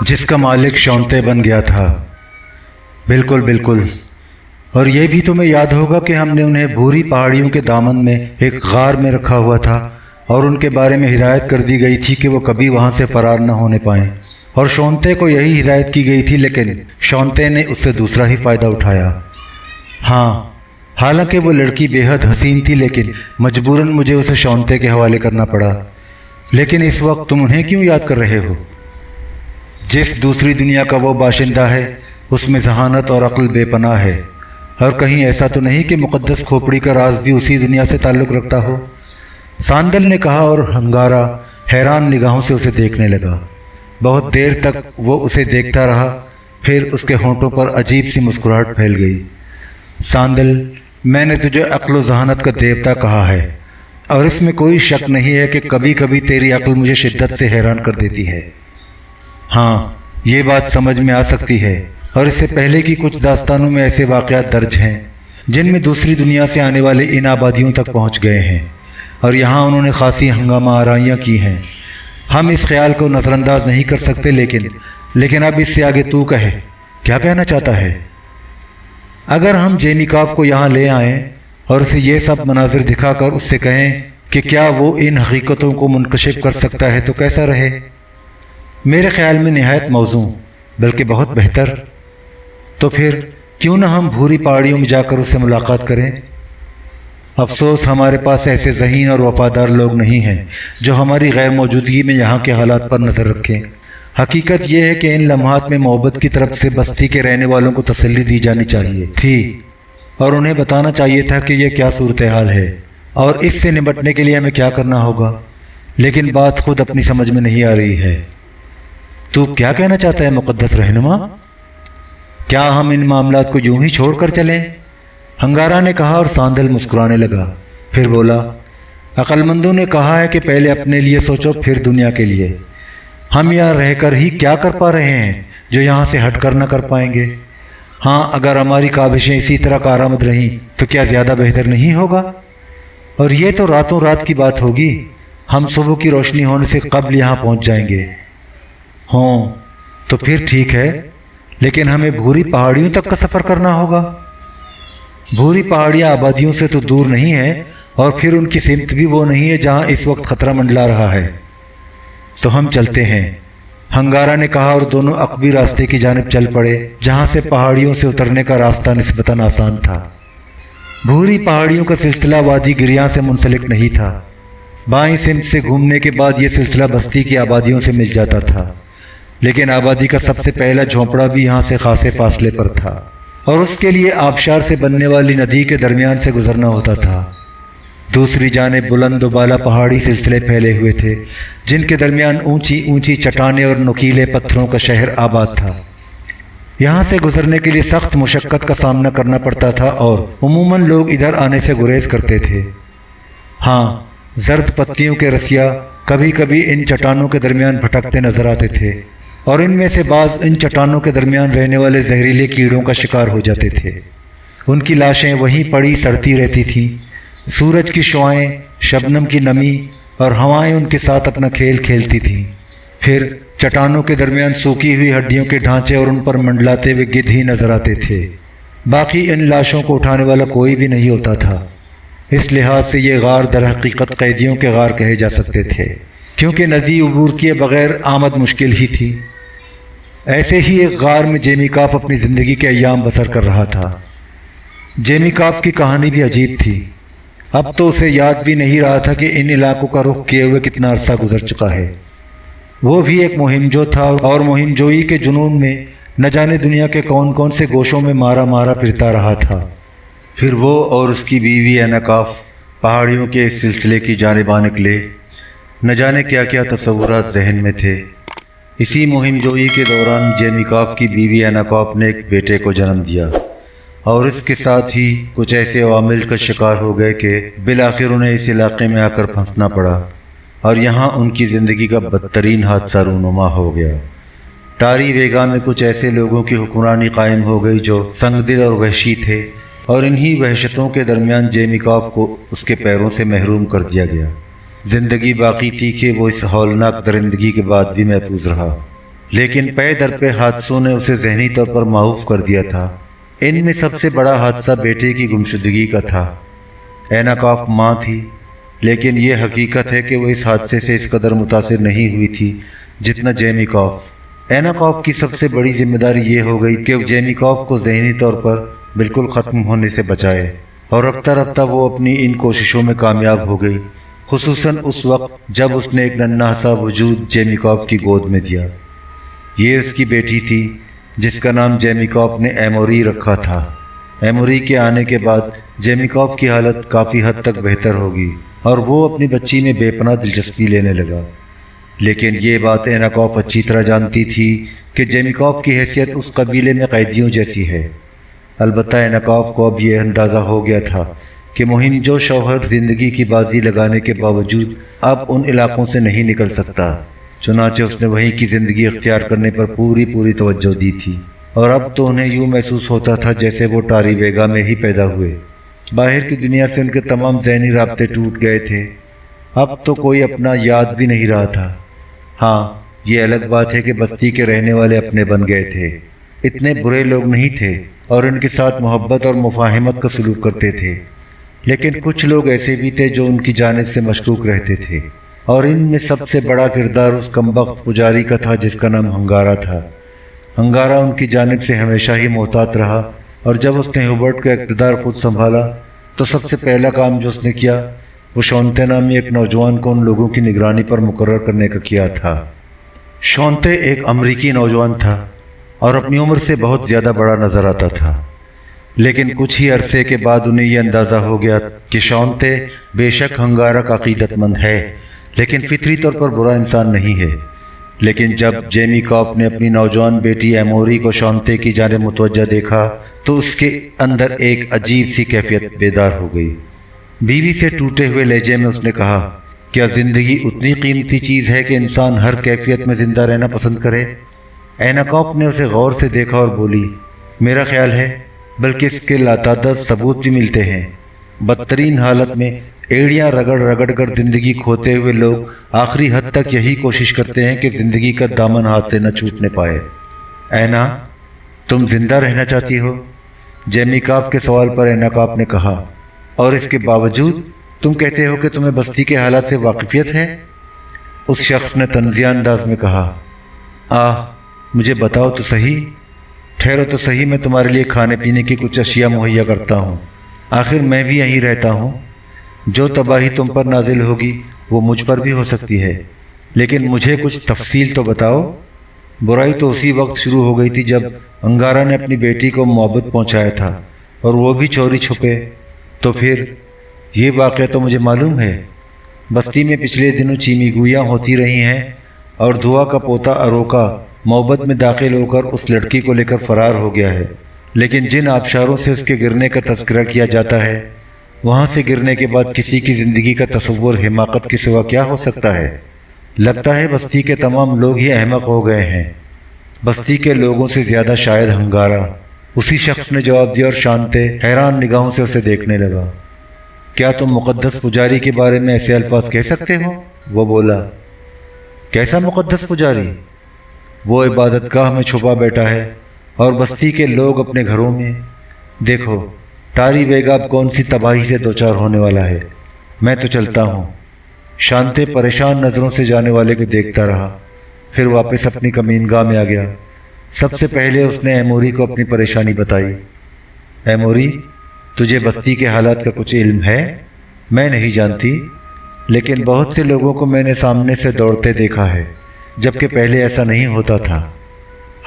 جس کا مالک شونتے بن گیا تھا۔ بالکل بالکل، اور یہ بھی تمہیں یاد ہوگا کہ ہم نے انہیں بھوری پہاڑیوں کے دامن میں ایک غار میں رکھا ہوا تھا اور ان کے بارے میں ہدایت کر دی گئی تھی کہ وہ کبھی وہاں سے فرار نہ ہونے پائیں، اور شونتے کو یہی ہدایت کی گئی تھی، لیکن شونتے نے اس سے دوسرا ہی فائدہ اٹھایا۔ ہاں، حالانکہ وہ لڑکی بے حد حسین تھی، لیکن مجبوراً مجھے اسے شونتے کے حوالے کرنا پڑا۔ لیکن اس وقت تم انہیں کیوں یاد کر رہے ہو؟ جس دوسری دنیا کا وہ باشندہ ہے اس میں ذہانت اور عقل بے پناہ ہے، اور کہیں ایسا تو نہیں کہ مقدس کھوپڑی کا راز بھی اسی دنیا سے تعلق رکھتا ہو؟ ساندل نے کہا، اور ہنگارا حیران نگاہوں سے اسے دیکھنے لگا۔ بہت دیر تک وہ اسے دیکھتا رہا، پھر اس کے ہونٹوں پر عجیب سی مسکراہٹ پھیل گئی۔ ساندل، میں نے تجھے عقل و ذہانت کا دیوتا کہا ہے، اور اس میں کوئی شک نہیں ہے کہ کبھی کبھی تیری عقل مجھے شدت سے حیران کر دیتی ہے۔ ہاں، یہ بات سمجھ میں آ سکتی ہے، اور اس سے پہلے کی کچھ داستانوں میں ایسے واقعات درج ہیں جن میں دوسری دنیا سے آنے والے ان آبادیوں تک پہنچ گئے ہیں، اور یہاں انہوں نے خاصی ہنگامہ آرائیاں کی ہیں۔ ہم اس خیال کو نظر انداز نہیں کر سکتے، لیکن اب اس سے آگے تو کہے، کیا کہنا چاہتا ہے؟ اگر ہم جیمی کاف کو یہاں لے آئیں اور اسے یہ سب مناظر دکھا کر اس سے کہیں کہ کیا وہ ان حقیقتوں کو منکشف کر سکتا ہے تو کیسا رہے؟ میرے خیال میں نہایت موزوں، بلکہ بہت بہتر۔ تو پھر کیوں نہ ہم بھوری پہاڑیوں میں جا کر اس سے ملاقات کریں؟ افسوس ہمارے پاس ایسے ذہین اور وفادار لوگ نہیں ہیں جو ہماری غیر موجودگی میں یہاں کے حالات پر نظر رکھیں۔ حقیقت یہ ہے کہ ان لمحات میں محبت کی طرف سے بستی کے رہنے والوں کو تسلی دی جانی چاہیے تھی، اور انہیں بتانا چاہیے تھا کہ یہ کیا صورتحال ہے اور اس سے نمٹنے کے لیے ہمیں کیا کرنا ہوگا، لیکن بات خود اپنی سمجھ میں نہیں آ رہی ہے۔ تو کیا کہنا چاہتا ہے مقدس رہنما؟ کیا ہم ان معاملات کو یوں ہی چھوڑ کر چلیں؟ ہنگارا نے کہا، اور ساندل مسکرانے لگا۔ پھر بولا، عقل مندوں نے کہا ہے کہ پہلے اپنے لیے سوچو پھر دنیا کے لیے۔ ہم یہاں رہ کر ہی کیا کر پا رہے ہیں جو یہاں سے ہٹ کر نہ کر پائیں گے؟ ہاں، اگر ہماری کاوشیں اسی طرح کارآمد رہیں تو کیا زیادہ بہتر نہیں ہوگا؟ اور یہ تو راتوں رات کی بات ہوگی، ہم صبح کی روشنی ہونے سے قبل یہاں پہنچ جائیں گے۔ ہوں تو پھر ٹھیک ہے، لیکن ہمیں بھوری پہاڑیوں تک کا سفر کرنا ہوگا۔ بھوری پہاڑیاں آبادیوں سے تو دور نہیں ہیں، اور پھر ان کی سمت بھی وہ نہیں ہے جہاں اس وقت خطرہ منڈلا رہا ہے۔ تو ہم چلتے ہیں، ہنگارا نے کہا، اور دونوں عقبی راستے کی جانب چل پڑے جہاں سے پہاڑیوں سے اترنے کا راستہ نسبتاً آسان تھا۔ بھوری پہاڑیوں کا سلسلہ وادی گریاں سے منسلک نہیں تھا۔ بائیں سمت سے گھومنے کے بعد یہ سلسلہ بستی کی آبادیوں سے مل جاتا تھا، لیکن آبادی کا سب سے پہلا جھونپڑا بھی یہاں سے خاصے فاصلے پر تھا، اور اس کے لیے آبشار سے بننے والی ندی کے درمیان سے گزرنا ہوتا تھا۔ دوسری جانب بلند و بالا پہاڑی سلسلے پھیلے ہوئے تھے جن کے درمیان اونچی اونچی چٹانیں اور نکیلے پتھروں کا شہر آباد تھا۔ یہاں سے گزرنے کے لیے سخت مشقت کا سامنا کرنا پڑتا تھا، اور عموماً لوگ ادھر آنے سے گریز کرتے تھے۔ ہاں، زرد پتیوں کے رسیا کبھی کبھی ان چٹانوں کے درمیان بھٹکتے نظر آتے تھے، اور ان میں سے بعض ان چٹانوں کے درمیان رہنے والے زہریلے کیڑوں کا شکار ہو جاتے تھے۔ ان کی لاشیں وہیں پڑی سڑتی رہتی تھیں۔ سورج کی شعاعیں، شبنم کی نمی اور ہوائیں ان کے ساتھ اپنا کھیل کھیلتی تھیں۔ پھر چٹانوں کے درمیان سوکھی ہوئی ہڈیوں کے ڈھانچے اور ان پر منڈلاتے ہوئے گدھ ہی نظر آتے تھے۔ باقی ان لاشوں کو اٹھانے والا کوئی بھی نہیں ہوتا تھا۔ اس لحاظ سے یہ غار در حقیقت قیدیوں کے غار کہے جا سکتے تھے، کیونکہ ندی عبور کیے بغیر آمد مشکل ہی تھی۔ ایسے ہی ایک غار میں جیمی کاف اپنی زندگی کے ایام بسر کر رہا تھا۔ جیمی کاف کی کہانی بھی عجیب تھی۔ اب تو اسے یاد بھی نہیں رہا تھا کہ ان علاقوں کا رخ کیے ہوئے کتنا عرصہ گزر چکا ہے۔ وہ بھی ایک مہم جو تھا، اور مہم جوئی کے جنون میں نہ جانے دنیا کے کون کون سے گوشوں میں مارا پھرتا رہا تھا۔ پھر وہ اور اس کی بیوی اینا کاف پہاڑیوں کے اس سلسلے کی جانب آ نکلے۔ نہ جانے کیا کیا تصورات ذہن میں تھے۔ اسی مہم جوئی کے دوران جیمی کاف کی بیوی اینا کاف نے ایک بیٹے کو جنم دیا، اور اس کے ساتھ ہی کچھ ایسے عوامل کا شکار ہو گئے کہ بالآخر انہیں اس علاقے میں آ کر پھنسنا پڑا، اور یہاں ان کی زندگی کا بدترین حادثہ رونما ہو گیا۔ ٹاری ویگا میں کچھ ایسے لوگوں کی حکمرانی قائم ہو گئی جو سنگ دل اور وحشی تھے، اور انہی وحشتوں کے درمیان جیمی کاف کو اس کے پیروں سے محروم کر دیا گیا۔ زندگی باقی تھی کہ وہ اس ہولناک درندگی کے بعد بھی محفوظ رہا۔ لیکن پے در پہ حادثوں نے اسے ذہنی طور پر معاف کر دیا تھا۔ ان میں سب سے بڑا حادثہ بیٹے کی گمشدگی کا تھا۔ ایناکاف ماں تھی، لیکن یہ حقیقت ہے کہ وہ اس حادثے سے اس قدر متاثر نہیں ہوئی تھی جتنا جیمی کاف۔ ایناکاف کی سب سے بڑی ذمہ داری یہ ہو گئی کہ جیمی کاف کو ذہنی طور پر بالکل ختم ہونے سے بچائے، اور رفتہ رفتہ وہ اپنی ان کوششوں میں کامیاب ہو گئی، خصوصاً اس وقت جب اس نے ایک ننھا سا وجود جیمی کاف کی گود میں دیا۔ یہ اس کی بیٹی تھی جس کا نام جیمی کاف نے ایموری رکھا تھا۔ ایموری کے آنے کے بعد جیمی کاف کی حالت کافی حد تک بہتر ہوگی اور وہ اپنی بچی میں بے پناہ دلچسپی لینے لگا، لیکن یہ بات ایناکاف اچھی طرح جانتی تھی کہ جیمی کاف کی حیثیت اس قبیلے میں قیدیوں جیسی ہے۔ البتہ ایناکاف کو اب یہ اندازہ ہو گیا تھا کہ مہم جو شوہر زندگی کی بازی لگانے کے باوجود اب ان علاقوں سے نہیں نکل سکتا، چنانچہ اس نے وہیں کی زندگی اختیار کرنے پر پوری توجہ دی تھی، اور اب تو انہیں یوں محسوس ہوتا تھا جیسے وہ ٹاری ویگا میں ہی پیدا ہوئے۔ باہر کی دنیا سے ان کے تمام ذہنی رابطے ٹوٹ گئے تھے، اب تو کوئی اپنا یاد بھی نہیں رہا تھا۔ ہاں، یہ الگ بات ہے کہ بستی کے رہنے والے اپنے بن گئے تھے، اتنے برے لوگ نہیں تھے اور ان کے ساتھ محبت اور مفاہمت کا سلوک کرتے تھے، لیکن کچھ لوگ ایسے بھی تھے جو ان کی جانب سے مشکوک رہتے تھے، اور ان میں سب سے بڑا کردار اس کمبخت پجاری کا تھا جس کا نام ہنگارا تھا۔ ہنگارا ان کی جانب سے ہمیشہ ہی محتاط رہا، اور جب اس نے ہیوبرٹ کا اقتدار خود سنبھالا تو سب سے پہلا کام جو اس نے کیا وہ شونتے نامی ایک نوجوان کو ان لوگوں کی نگرانی پر مقرر کرنے کا کیا تھا۔ شونتے ایک امریکی نوجوان تھا اور اپنی عمر سے بہت زیادہ بڑا نظر آتا تھا، لیکن کچھ ہی عرصے کے بعد انہیں یہ اندازہ ہو گیا کہ شونتے بے شک ہنگارا کا عقیدت مند ہے، لیکن فطری طور پر برا انسان نہیں ہے۔ لیکن جب جیمی کاف نے اپنی نوجوان بیٹی ایموری کو شونتے کی جانب متوجہ دیکھا تو اس کے اندر ایک عجیب سی کیفیت بیدار ہو گئی۔ بیوی سے ٹوٹے ہوئے لہجے میں اس نے کہا، کیا زندگی اتنی قیمتی چیز ہے کہ انسان ہر کیفیت میں زندہ رہنا پسند کرے؟ ایناکاف نے اسے غور سے دیکھا اور بولی، میرا خیال ہے بلکہ اس کے لاتعداد ثبوت بھی ملتے ہیں۔ بدترین حالت میں ایڑیاں رگڑ کر زندگی کھوتے ہوئے لوگ آخری حد تک یہی کوشش کرتے ہیں کہ زندگی کا دامن ہاتھ سے نہ چھوٹنے پائے۔ اینا، تم زندہ رہنا چاہتی ہو؟ جیمی کاف کے سوال پر ایناکاف نے کہا، اور اس کے باوجود تم کہتے ہو کہ تمہیں بستی کے حالات سے واقفیت ہے؟ اس شخص نے طنزیہ انداز میں کہا، مجھے بتاؤ تو صحیح، ٹھہرو تو صحیح، میں تمہارے لیے کھانے پینے کی کچھ اشیاء مہیا کرتا ہوں، آخر میں بھی یہیں رہتا ہوں۔ جو تباہی تم پر نازل ہوگی وہ مجھ پر بھی ہو سکتی ہے، لیکن مجھے کچھ تفصیل تو بتاؤ۔ برائی تو اسی وقت شروع ہو گئی تھی جب انگارا نے اپنی بیٹی کو محبت پہنچایا تھا، اور وہ بھی چوری چھپے۔ تو پھر یہ واقعہ تو مجھے معلوم ہے۔ بستی میں پچھلے دنوں چیمی گویاں ہوتی رہی ہیں، اور دھوا کا پوتا اروکا محبت میں داخل ہو کر اس لڑکی کو لے کر فرار ہو گیا ہے، لیکن جن آبشاروں سے اس کے گرنے کا تذکرہ کیا جاتا ہے، وہاں سے گرنے کے بعد کسی کی زندگی کا تصور حماقت کے سوا کیا ہو سکتا ہے؟ لگتا ہے بستی کے تمام لوگ ہی احمق ہو گئے ہیں، بستی کے لوگوں سے زیادہ شاید ہنگارا۔ اسی شخص نے جواب دیا، اور شانتے حیران نگاہوں سے اسے دیکھنے لگا۔ کیا تم مقدس پجاری کے بارے میں ایسے الفاظ کہہ سکتے ہو؟ وہ بولا۔ کیسا مقدس پجاری؟ وہ عبادت گاہ میں چھپا بیٹھا ہے اور بستی کے لوگ اپنے گھروں میں۔ دیکھو، ٹاری ویگا اب کون سی تباہی سے دوچار ہونے والا ہے۔ میں تو چلتا ہوں۔ شانتے پریشان نظروں سے جانے والے کو دیکھتا رہا، پھر واپس اپنی کمین گاہ میں آ گیا۔ سب سے پہلے اس نے ایموری کو اپنی پریشانی بتائی۔ ایموری، تجھے بستی کے حالات کا کچھ علم ہے؟ میں نہیں جانتی، لیکن بہت سے لوگوں کو میں نے سامنے سے دوڑتے دیکھا ہے، جبکہ پہلے ایسا نہیں ہوتا تھا۔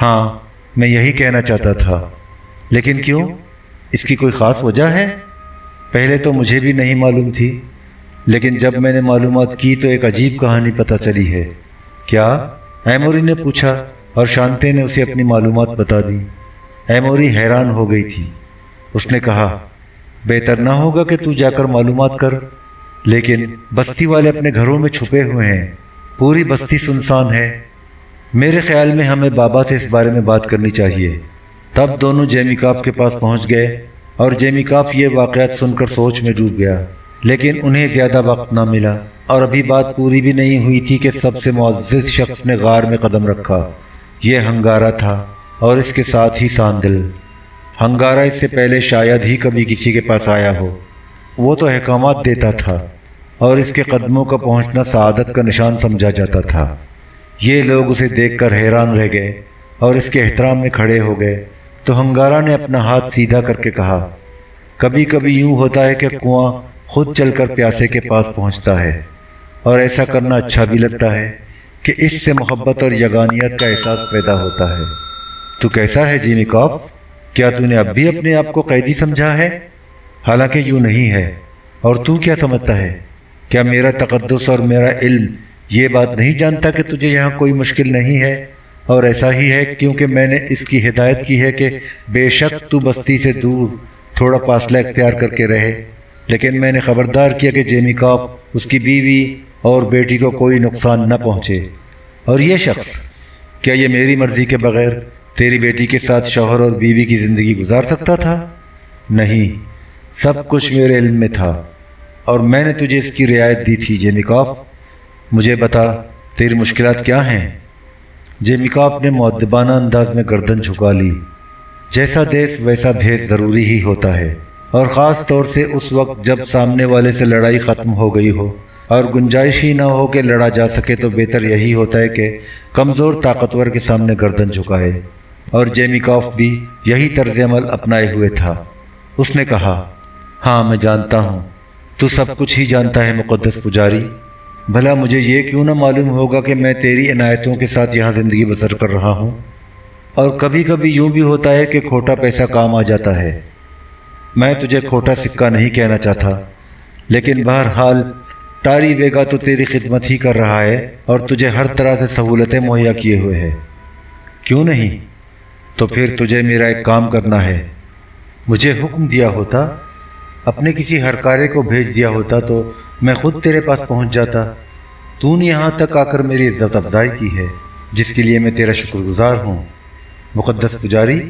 ہاں، میں یہی کہنا چاہتا تھا۔ لیکن کیوں؟ اس کی کوئی خاص وجہ ہے؟ پہلے تو مجھے بھی نہیں معلوم تھی، لیکن جب میں نے معلومات کی تو ایک عجیب کہانی پتہ چلی ہے۔ کیا؟ ایموری نے پوچھا، اور شانتے نے اسے اپنی معلومات بتا دی۔ ایموری حیران ہو گئی تھی۔ اس نے کہا، بہتر نہ ہوگا کہ تو جا کر معلومات کر؟ لیکن بستی والے اپنے گھروں میں چھپے ہوئے ہیں، پوری بستی سنسان ہے۔ میرے خیال میں ہمیں بابا سے اس بارے میں بات کرنی چاہیے۔ تب دونوں جیمی کاف کے پاس پہنچ گئے، اور جیمی کاف یہ واقعات سن کر سوچ میں ڈوب گیا، لیکن انہیں زیادہ وقت نہ ملا، اور ابھی بات پوری بھی نہیں ہوئی تھی کہ سب سے معزز شخص نے غار میں قدم رکھا۔ یہ ہنگارہ تھا اور اس کے ساتھ ہی ساندل۔ ہنگارہ اس سے پہلے شاید ہی کبھی کسی کے پاس آیا ہو۔ وہ تو احکامات دیتا تھا اور اس کے قدموں کا پہنچنا سعادت کا نشان سمجھا جاتا تھا۔ یہ لوگ اسے دیکھ کر حیران رہ گئے اور اس کے احترام میں کھڑے ہو گئے تو ہنگارہ نے اپنا ہاتھ سیدھا کر کے کہا، کبھی کبھی یوں ہوتا ہے کہ کنواں خود چل کر پیاسے کے پاس پہنچتا ہے، اور ایسا کرنا اچھا بھی لگتا ہے کہ اس سے محبت اور یگانیت کا احساس پیدا ہوتا ہے۔ تو کیسا ہے جیمی کاف؟ کیا تو نے اب بھی اپنے آپ کو قیدی سمجھا ہے؟ حالانکہ یوں نہیں ہے۔ اور تو کیا سمجھتا ہے؟ کیا میرا تقدس اور میرا علم یہ بات نہیں جانتا کہ تجھے یہاں کوئی مشکل نہیں ہے؟ اور ایسا ہی ہے کیونکہ میں نے اس کی ہدایت کی ہے کہ بے شک تو بستی سے دور تھوڑا فاصلہ اختیار کر کے رہے، لیکن میں نے خبردار کیا کہ جیمی کاف اس کی بیوی اور بیٹی کو کوئی نقصان نہ پہنچے۔ اور یہ شخص کیا یہ میری مرضی کے بغیر تیری بیٹی کے ساتھ شوہر اور بیوی کی زندگی گزار سکتا تھا؟ نہیں، سب کچھ میرے علم میں تھا اور میں نے تجھے اس کی رعایت دی تھی۔ جیمی کاف، مجھے بتا تیری مشکلات کیا ہیں؟ جیمی کاف نے مؤدبانہ انداز میں گردن جھکا لی۔ جیسا دیس ویسا بھیس ضروری ہی ہوتا ہے، اور خاص طور سے اس وقت جب سامنے والے سے لڑائی ختم ہو گئی ہو اور گنجائش ہی نہ ہو کہ لڑا جا سکے، تو بہتر یہی ہوتا ہے کہ کمزور طاقتور کے سامنے گردن جھکائے، اور جیمی کاف بھی یہی طرز عمل اپنائے ہوئے تھا۔ اس نے کہا، ہاں میں جانتا ہوں، تو سب کچھ ہی جانتا ہے مقدس پجاری۔ بھلا مجھے یہ کیوں نہ معلوم ہوگا کہ میں تیری عنایتوں کے ساتھ یہاں زندگی بسر کر رہا ہوں؟ اور کبھی کبھی یوں بھی ہوتا ہے کہ کھوٹا پیسہ کام آ جاتا ہے۔ میں تجھے کھوٹا سکہ نہیں کہنا چاہتا، لیکن بہرحال ٹاری ویگا تو تیری خدمت ہی کر رہا ہے اور تجھے ہر طرح سے سہولتیں مہیا کیے ہوئے ہے۔ کیوں نہیں؟ تو پھر تجھے میرا ایک کام کرنا ہے۔ مجھے حکم دیا ہوتا، اپنے کسی ہرکارے کو بھیج دیا ہوتا تو میں خود تیرے پاس پہنچ جاتا۔ تو نے یہاں تک آ کر میری عزت افزائی کی ہے، جس کے لیے میں تیرا شکر گزار ہوں۔ مقدس پجاری،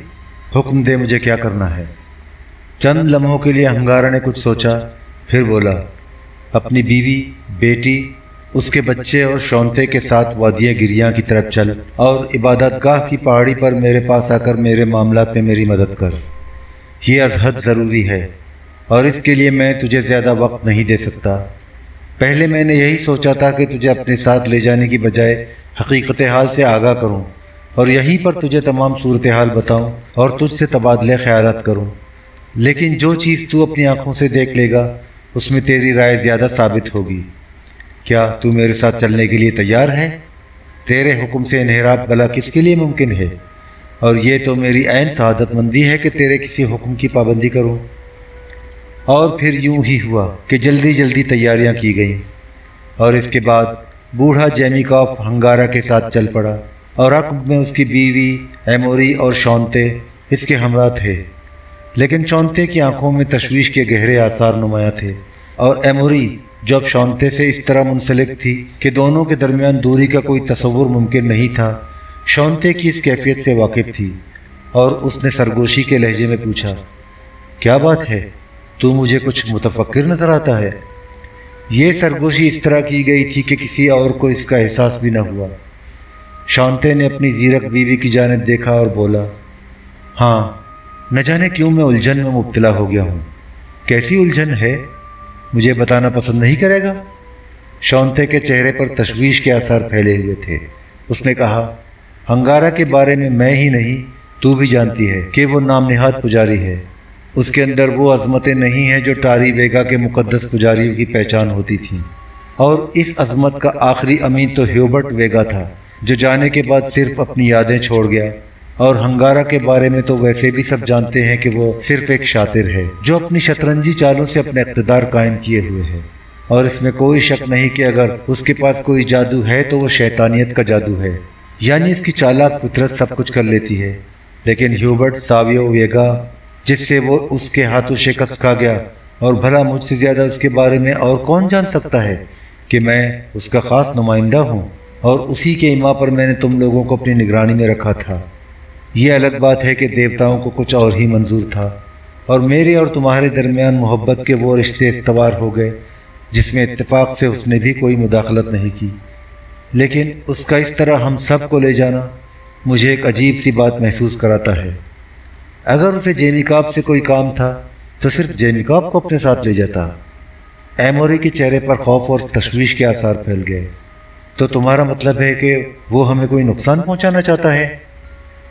حکم دے مجھے کیا کرنا ہے؟ چند لمحوں کے لیے ہنگارہ نے کچھ سوچا، پھر بولا، اپنی بیوی، بیٹی، اس کے بچے اور شونتے کے ساتھ وادی گریاں کی طرف چل اور عبادت گاہ کی پہاڑی پر میرے پاس آ کر میرے معاملات میں میری مدد کر۔ یہ از حد ضروری ہے اور اس کے لیے میں تجھے زیادہ وقت نہیں دے سکتا۔ پہلے میں نے یہی سوچا تھا کہ تجھے اپنے ساتھ لے جانے کی بجائے حقیقت حال سے آگاہ کروں اور یہیں پر تجھے تمام صورتحال بتاؤں اور تجھ سے تبادلہ خیالات کروں، لیکن جو چیز تو اپنی آنکھوں سے دیکھ لے گا اس میں تیری رائے زیادہ ثابت ہوگی۔ کیا تو میرے ساتھ چلنے کے لیے تیار ہے؟ تیرے حکم سے انحراف بھلا کس کے لیے ممکن ہے؟ اور یہ تو میری عین سعادت مندی ہے کہ تیرے کسی حکم کی پابندی کروں۔ اور پھر یوں ہی ہوا کہ جلدی جلدی تیاریاں کی گئیں، اور اس کے بعد بوڑھا جیمی کاف ہنگارہ کے ساتھ چل پڑا، اور عقب میں اس کی بیوی ایموری اور شونتے اس کے ہمراہ تھے۔ لیکن شونتے کی آنکھوں میں تشویش کے گہرے آثار نمایاں تھے، اور ایموری جو اب شونتے سے اس طرح منسلک تھی کہ دونوں کے درمیان دوری کا کوئی تصور ممکن نہیں تھا، شونتے کی اس کیفیت سے واقف تھی، اور اس نے سرگوشی کے لہجے میں پوچھا، کیا بات ہے؟ تو مجھے کچھ متفکر نظر آتا ہے۔ یہ سرگوشی اس طرح کی گئی تھی کہ کسی اور کو اس کا احساس بھی نہ ہوا۔ شونتے نے اپنی زیرک بیوی کی جانب دیکھا اور بولا، ہاں، نہ جانے کیوں میں الجھن میں مبتلا ہو گیا ہوں۔ کیسی الجھن ہے؟ مجھے بتانا پسند نہیں کرے گا؟ شونتے کے چہرے پر تشویش کے آثار پھیلے ہوئے تھے۔ اس نے کہا، ہنگارہ کے بارے میں ہی نہیں، تو بھی جانتی ہے کہ وہ نام نہاد پجاری ہے۔ اس کے اندر وہ عظمتیں نہیں ہیں جو ٹاری ویگا کے مقدس پجاریوں کی پہچان ہوتی تھیں، اور اس عظمت کا آخری امین تو ہیوبرٹ ویگا تھا، جو جانے کے بعد صرف اپنی یادیں چھوڑ گیا۔ اور ہنگارہ کے بارے میں تو ویسے بھی سب جانتے ہیں کہ وہ صرف ایک شاطر ہے جو اپنی شطرنجی چالوں سے اپنے اقتدار قائم کیے ہوئے ہے، اور اس میں کوئی شک نہیں کہ اگر اس کے پاس کوئی جادو ہے تو وہ شیطانیت کا جادو ہے، یعنی اس کی چالاک فطرت سب کچھ کر لیتی ہے۔ لیکن ہیوبرٹ ساویو ویگا، جس سے وہ اس کے ہاتھوں شکست کھا گیا، اور بھلا مجھ سے زیادہ اس کے بارے میں اور کون جان سکتا ہے کہ میں اس کا خاص نمائندہ ہوں، اور اسی کے ایما پر میں نے تم لوگوں کو اپنی نگرانی میں رکھا تھا۔ یہ الگ بات ہے کہ دیوتاؤں کو کچھ اور ہی منظور تھا، اور میرے اور تمہارے درمیان محبت کے وہ رشتے استوار ہو گئے جس میں اتفاق سے اس نے بھی کوئی مداخلت نہیں کی۔ لیکن اس کا اس طرح ہم سب کو لے جانا، مجھے ایک عجیب سی بات محسوس کراتا ہے۔ اگر اسے جیمی کارپ سے کوئی کام تھا تو صرف جیمی کارپ کو اپنے ساتھ لے جاتا۔ ایموری کے چہرے پر خوف اور تشویش کے آثار پھیل گئے۔ تو تمہارا مطلب ہے کہ وہ ہمیں کوئی نقصان پہنچانا چاہتا ہے؟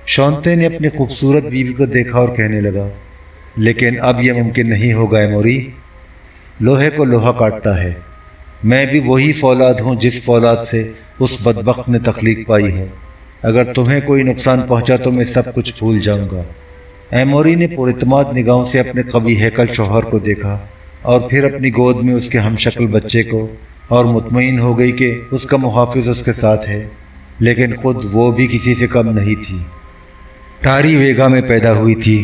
شونتے نے اپنی خوبصورت بیوی کو دیکھا اور کہنے لگا، لیکن اب یہ ممکن نہیں ہوگا ایموری۔ لوہے کو لوہا کاٹتا ہے۔ میں بھی وہی فولاد ہوں جس فولاد سے اس بدبخت نے تخلیق پائی ہے۔ اگر تمہیں کوئی نقصان پہنچا تو میں سب کچھ بھول جاؤں گا۔ ایموری نے پراعتماد نگاہوں سے اپنے قوی ہیکل شوہر کو دیکھا اور پھر اپنی گود میں اس کے ہم شکل بچے کو، اور مطمئن ہو گئی کہ اس کا محافظ اس کے ساتھ ہے، لیکن خود وہ بھی کسی سے کم نہیں تھی۔ ٹاری ویگا میں پیدا ہوئی تھی،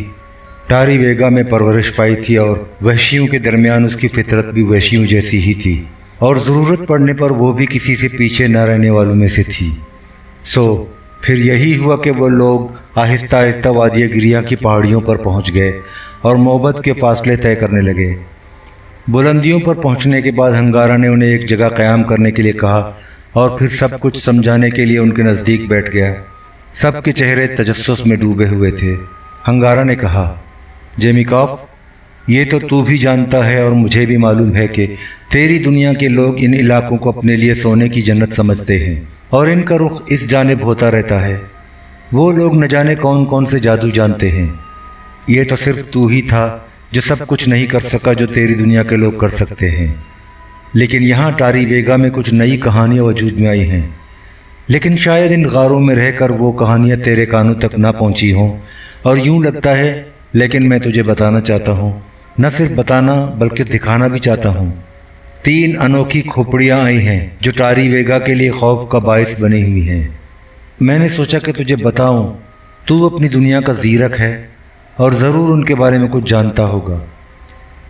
ٹاری ویگا میں پرورش پائی تھی، اور وحشیوں کے درمیان اس کی فطرت بھی وحشیوں جیسی ہی تھی، اور ضرورت پڑنے پر وہ بھی کسی سے پیچھے نہ رہنے والوں میں سے تھی۔ پھر یہی ہوا کہ وہ لوگ آہستہ آہستہ وادی گریاں کی پہاڑیوں پر پہنچ گئے اور محبت کے فاصلے طے کرنے لگے۔ بلندیوں پر پہنچنے کے بعد ہنگارا نے انہیں ایک جگہ قیام کرنے کے لیے کہا اور پھر سب کچھ سمجھانے کے لیے ان کے نزدیک بیٹھ گیا۔ سب کے چہرے تجسس میں ڈوبے ہوئے تھے۔ ہنگارا نے کہا، جیمی کارپ، یہ تو بھی جانتا ہے اور مجھے بھی معلوم ہے کہ تیری دنیا کے لوگ ان علاقوں کو اپنے لیے سونے کی جنت سمجھتے ہیں اور ان کا رخ اس جانب ہوتا رہتا ہے۔ وہ لوگ نہ جانے کون کون سے جادو جانتے ہیں۔ یہ تو صرف تو ہی تھا جو سب کچھ نہیں کر سکا جو تیری دنیا کے لوگ کر سکتے ہیں۔ لیکن یہاں ٹاری ویگا میں کچھ نئی کہانیاں وجود میں آئی ہیں، لیکن شاید ان غاروں میں رہ کر وہ کہانیاں تیرے کانوں تک نہ پہنچی ہوں، اور یوں لگتا ہے، لیکن میں تجھے بتانا چاہتا ہوں، نہ صرف بتانا بلکہ دکھانا بھی چاہتا ہوں۔ 3 انوکھی کھوپڑیاں آئی ہیں جو ٹاری ویگا کے لیے خوف کا باعث بنی ہوئی ہیں۔ میں نے سوچا کہ تجھے بتاؤں، تو اپنی دنیا کا زیرک ہے اور ضرور ان کے بارے میں کچھ جانتا ہوگا۔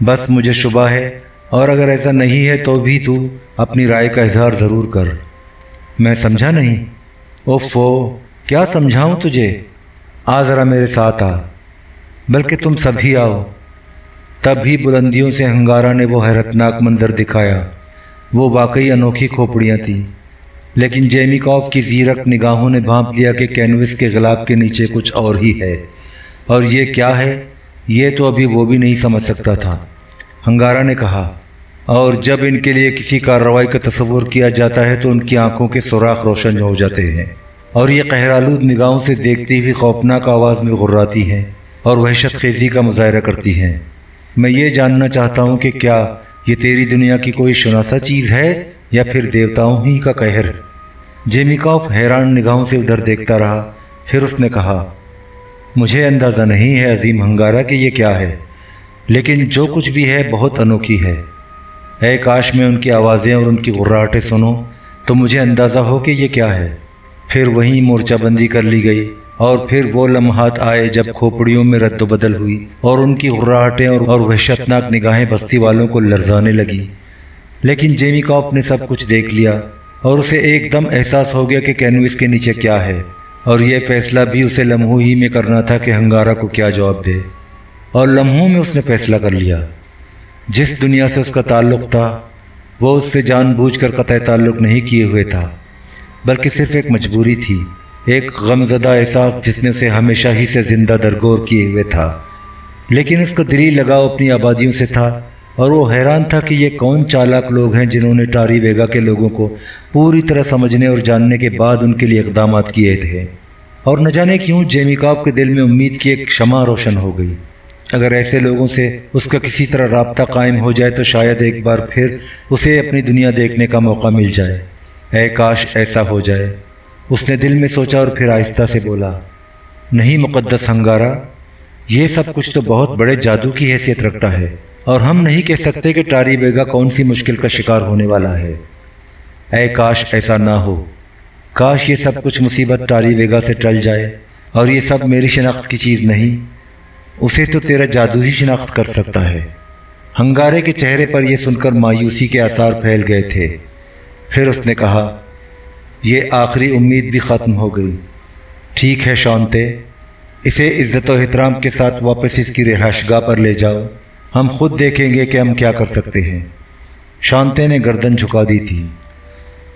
بس مجھے شبہ ہے، اور اگر ایسا نہیں ہے تو بھی تو اپنی رائے کا اظہار ضرور کر۔ میں سمجھا نہیں۔ اوفو، کیا سمجھاؤں تجھے؟ آ ذرا میرے ساتھ آ، بلکہ تم سبھی آؤ۔ تب ہی بلندیوں سے ہنگارا نے وہ حیرتناک منظر دکھایا۔ وہ واقعی انوکھی کھوپڑیاں تھیں، لیکن جیمی کارپ کی زیرک نگاہوں نے بھانپ لیا کہ کینوس کے غلاف کے نیچے کچھ اور ہی ہے، اور یہ کیا ہے یہ تو ابھی وہ بھی نہیں سمجھ سکتا تھا۔ ہنگارا نے کہا، اور جب ان کے لیے کسی کارروائی کا تصور کیا جاتا ہے تو ان کی آنکھوں کے سوراخ روشن ہو جاتے ہیں، اور یہ قہرآلود نگاہوں سے دیکھتی ہوئی خوفناک آواز میں غراتی ہیں اور وحشت خیزی کا مظاہرہ کرتی ہیں۔ میں یہ جاننا چاہتا ہوں کہ کیا یہ تیری دنیا کی کوئی شناسا چیز ہے یا پھر دیوتاؤں ہی کا قہر؟ جیمی کارپ حیران نگاہوں سے ادھر دیکھتا رہا، پھر اس نے کہا، مجھے اندازہ نہیں ہے عظیم ہنگارا کہ یہ کیا ہے، لیکن جو کچھ بھی ہے بہت انوکھی ہے۔ اے کاش میں ان کی آوازیں اور ان کی غراہٹیں سنوں تو مجھے اندازہ ہو کہ یہ کیا ہے۔ پھر وہیں مورچہ بندی کر لی گئی، اور پھر وہ لمحات آئے جب کھوپڑیوں میں رد و بدل ہوئی اور ان کی غراہٹیں اور وحشتناک نگاہیں بستی والوں کو لرزانے لگی۔ لیکن جیمی کارپ نے سب کچھ دیکھ لیا، اور اسے ایک دم احساس ہو گیا کہ کینوس کے نیچے کیا ہے، اور یہ فیصلہ بھی اسے لمحوں ہی میں کرنا تھا کہ ہنگارا کو کیا جواب دے۔ اور لمحوں میں اس نے فیصلہ کر لیا۔ جس دنیا سے اس کا تعلق تھا وہ اس سے جان بوجھ کر قطع تعلق نہیں کیے ہوئے تھا، بلکہ صرف ایک مجبوری تھی، ایک غمزدہ احساس جس نے اسے ہمیشہ ہی سے زندہ درگور کیے ہوئے تھا۔ لیکن اس کا دلی لگاؤ اپنی آبادیوں سے تھا، اور وہ حیران تھا کہ یہ کون چالاک لوگ ہیں جنہوں نے ٹاری ویگا کے لوگوں کو پوری طرح سمجھنے اور جاننے کے بعد ان کے لیے اقدامات کیے تھے۔ اور نہ جانے کیوں جیمی کارپ کے دل میں امید کی ایک شمع روشن ہو گئی۔ اگر ایسے لوگوں سے اس کا کسی طرح رابطہ قائم ہو جائے تو شاید ایک بار پھر اسے اپنی دنیا دیکھنے کا موقع مل جائے۔ اے کاش ایسا ہو جائے، اس نے دل میں سوچا، اور پھر آہستہ سے بولا، نہیں مقدس ہنگارا، یہ سب کچھ تو بہت بڑے جادو کی حیثیت رکھتا ہے، اور ہم نہیں کہہ سکتے کہ ٹاری ویگا کون سی مشکل کا شکار ہونے والا ہے۔ اے کاش ایسا نہ ہو، کاش یہ سب کچھ مصیبت ٹاری ویگا سے ٹل جائے، اور یہ سب میری شناخت کی چیز نہیں، اسے تو تیرا جادو ہی شناخت کر سکتا ہے۔ ہنگارے کے چہرے پر یہ سن کر مایوسی کے آثار پھیل گئے تھے۔ پھر اس نے کہا، یہ آخری امید بھی ختم ہو گئی۔ ٹھیک ہے شونتے، اسے عزت و احترام کے ساتھ واپس اس کی رہائش گاہ پر لے جاؤ، ہم خود دیکھیں گے کہ ہم کیا کر سکتے ہیں۔ شونتے نے گردن جھکا دی تھی۔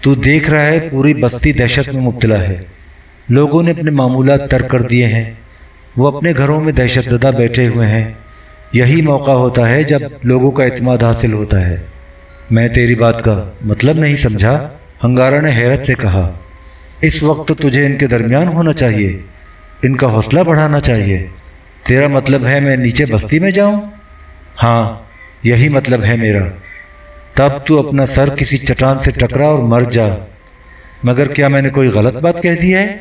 تو دیکھ رہا ہے پوری بستی دہشت میں مبتلا ہے۔ لوگوں نے اپنے معمولات ترک کر دیے ہیں، وہ اپنے گھروں میں دہشت زدہ بیٹھے ہوئے ہیں۔ یہی موقع ہوتا ہے جب لوگوں کا اعتماد حاصل ہوتا ہے۔ میں تیری بات کا مطلب نہیں سمجھا، ہنگارا نے حیرت سے کہا۔ اس وقت تجھے ان کے درمیان ہونا چاہیے، ان کا حوصلہ بڑھانا چاہیے۔ تیرا مطلب ہے میں نیچے بستی میں جاؤں؟ ہاں، یہی مطلب ہے میرا۔ تب تو اپنا سر کسی چٹان سے ٹکرا اور مر جا۔ مگر کیا میں نے کوئی غلط بات کہہ دی ہے؟